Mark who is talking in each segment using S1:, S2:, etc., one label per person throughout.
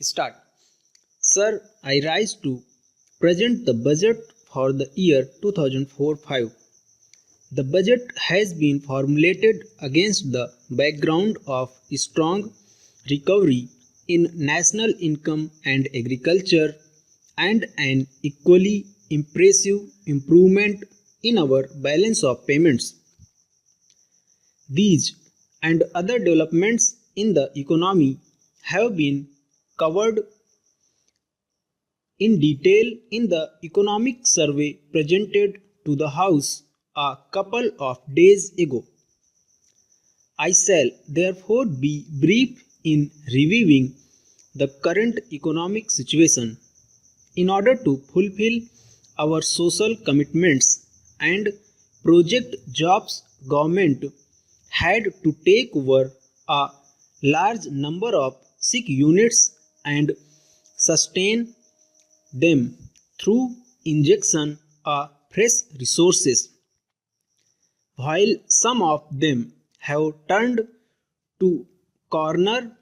S1: Start. Sir, I rise to present the budget for the year 2004-5. The budget has been formulated against the background of strong recovery in national income and agriculture and an equally impressive improvement in our balance of payments. These and other developments in the economy have been covered in detail in the economic survey presented to the House a couple of days ago. I shall therefore be brief in reviewing the current economic situation in order to fulfill our social commitments and project jobs. Government had to take over a large number of sick units and sustain them through injection of fresh resources. While some of them have turned to corner,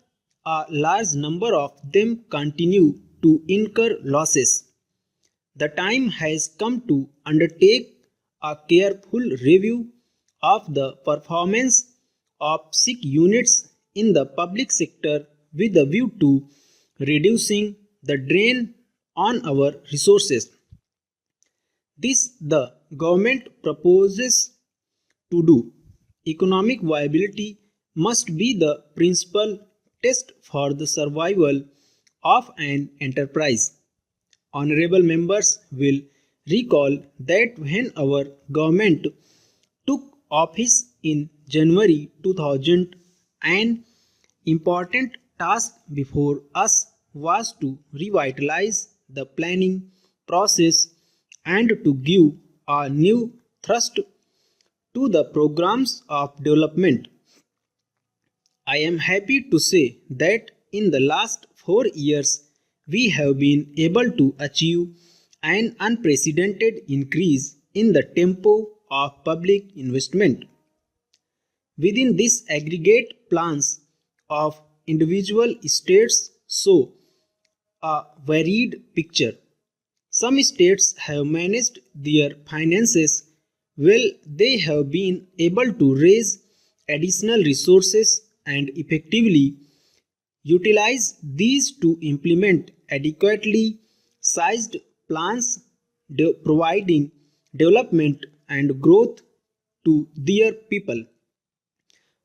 S1: a large number of them continue to incur losses. The time has come to undertake a careful review of the performance of sick units in the public sector with a view to reducing the drain on our resources. This the government proposes to do. Economic viability must be the principal test for the survival of an enterprise. Honorable members will recall that when our government took office in January 2000, an important task before us was to revitalize the planning process and to give a new thrust to the programs of development. I am happy to say that in the last 4 years we have been able to achieve an unprecedented increase in the tempo of public investment. Within this aggregate plans of individual states show a varied picture. Some states have managed their finances well. They have been able to raise additional resources and effectively utilize these to implement adequately sized plans providing development and growth to their people.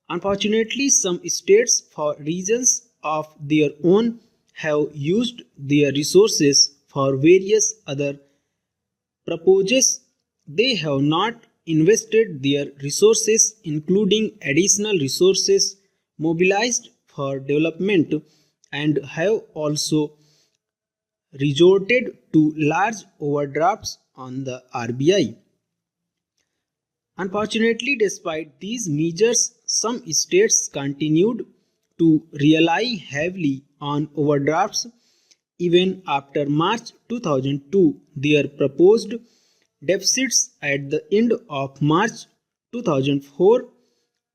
S1: Unfortunately, some states, for reasons of their own, have used their resources for various other purposes. They have not invested their resources, including additional resources mobilized for development, and have also resorted to large overdrafts on the RBI. Unfortunately, despite these measures, some states continued to rely heavily on overdrafts. Even after March 2002, their proposed deficits at the end of March 2004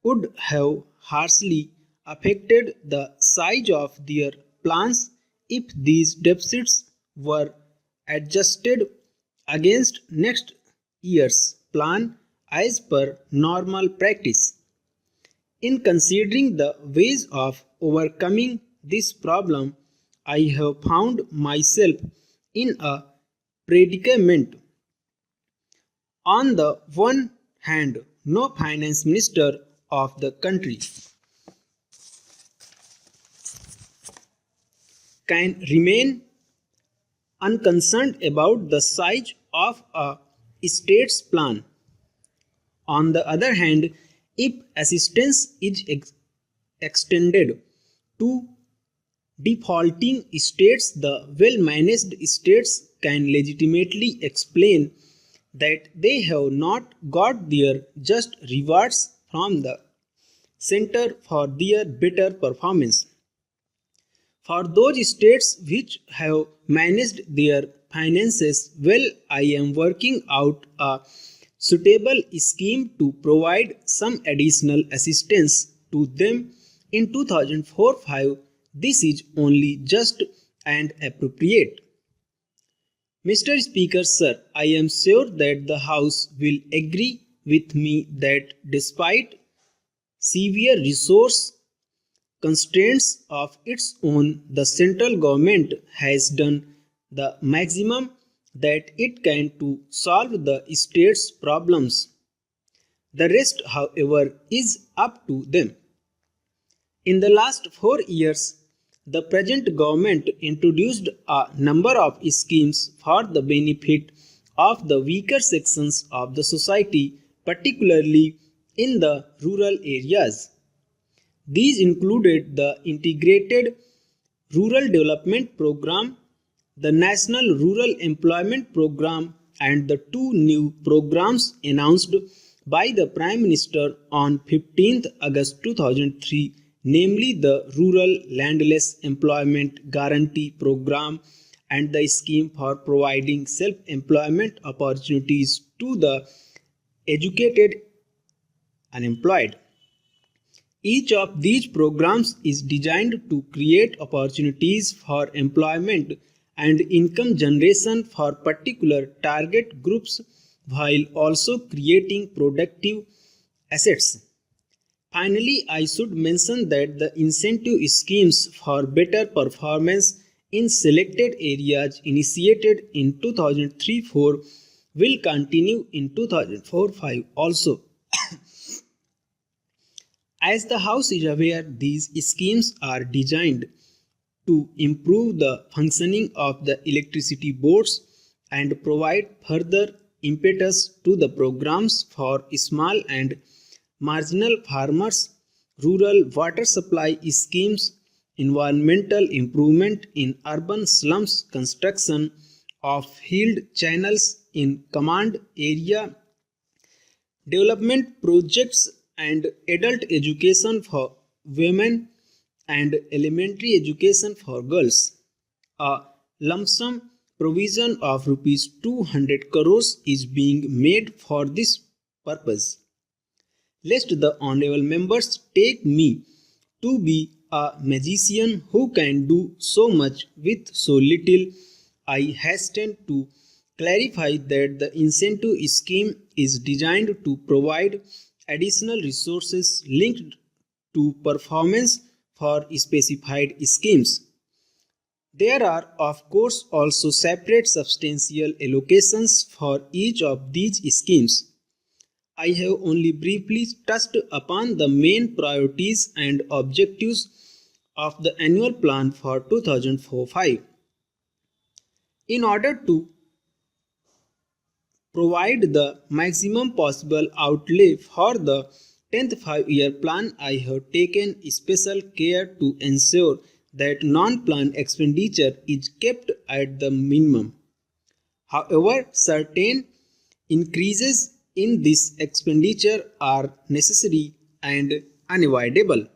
S1: would have harshly affected the size of their plans if these deficits were adjusted against next year's plan as per normal practice. In considering the ways of overcoming this problem, I have found myself in a predicament. On the one hand, no finance minister of the country can remain unconcerned about the size of a state's plan. On the other hand, if assistance is extended to defaulting states, the well-managed states can legitimately explain that they have not got their just rewards from the center for their better performance. For those states which have managed their finances well, I am working out a suitable scheme to provide some additional assistance to them in 2004-5. This is only just and appropriate. Mr. Speaker, sir, I am sure that the House will agree with me that despite severe resource constraints of its own, the central government has done the maximum that it can to solve the state's problems. The rest, however, is up to them. In the last 4 years, the present government introduced a number of schemes for the benefit of the weaker sections of the society, particularly in the rural areas. These included the Integrated Rural Development Program, the National Rural Employment Program, and the two new programs announced by the Prime Minister on 15th August 2003, namely the Rural Landless Employment Guarantee Program and the scheme for providing self-employment opportunities to the educated unemployed. Each of these programs is designed to create opportunities for employment and income generation for particular target groups while also creating productive assets. Finally, I should mention that the incentive schemes for better performance in selected areas initiated in 2003-4 will continue in 2004-5 also. As the House is aware, these schemes are designed to improve the functioning of the electricity boards and provide further impetus to the programs for small and marginal farmers, rural water supply schemes, environmental improvement in urban slums, construction of field channels in command area, development projects and adult education for women and elementary education for girls. A lump sum provision of rupees 200 crores is being made for this purpose. Lest the honorable members take me to be a magician who can do so much with so little, I hasten to clarify that the incentive scheme is designed to provide additional resources linked to performance for specified schemes. There are, of course, also separate substantial allocations for each of these schemes. I have only briefly touched upon the main priorities and objectives of the annual plan for 2004-5. In order to provide the maximum possible outlay for the 10th 5-year plan, I have taken special care to ensure that non-planned expenditure is kept at the minimum. However, certain increases in this expenditure are necessary and unavoidable.